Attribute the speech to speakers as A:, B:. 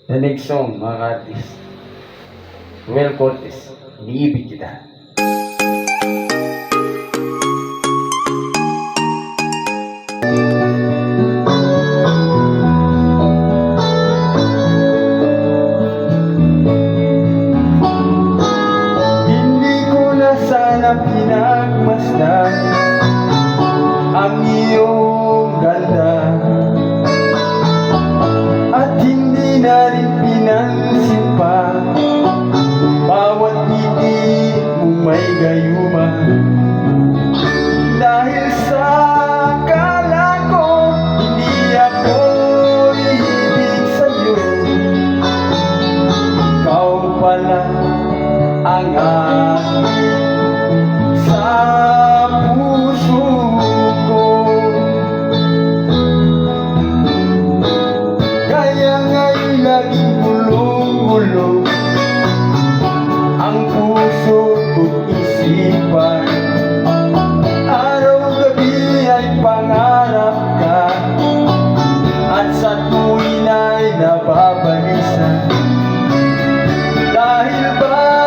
A: The next song, mga ka-artist, Ruel Cortez, Iniibig Kita.
B: Hindi ko na sana pinagmasdan ang iyong ganda, at hindi na rin pinansin pa bawat ngiti mong may gayuma. Dahil sa akala ko hindi ako iibig sa'yo, ikaw pala ang aking sa puso ko. Kaya nga'y laging gulong-gulong ang puso ko't isipan. Araw-gabi ay pangarap ka, at sa tuwin ay nababalisan. Dahil ba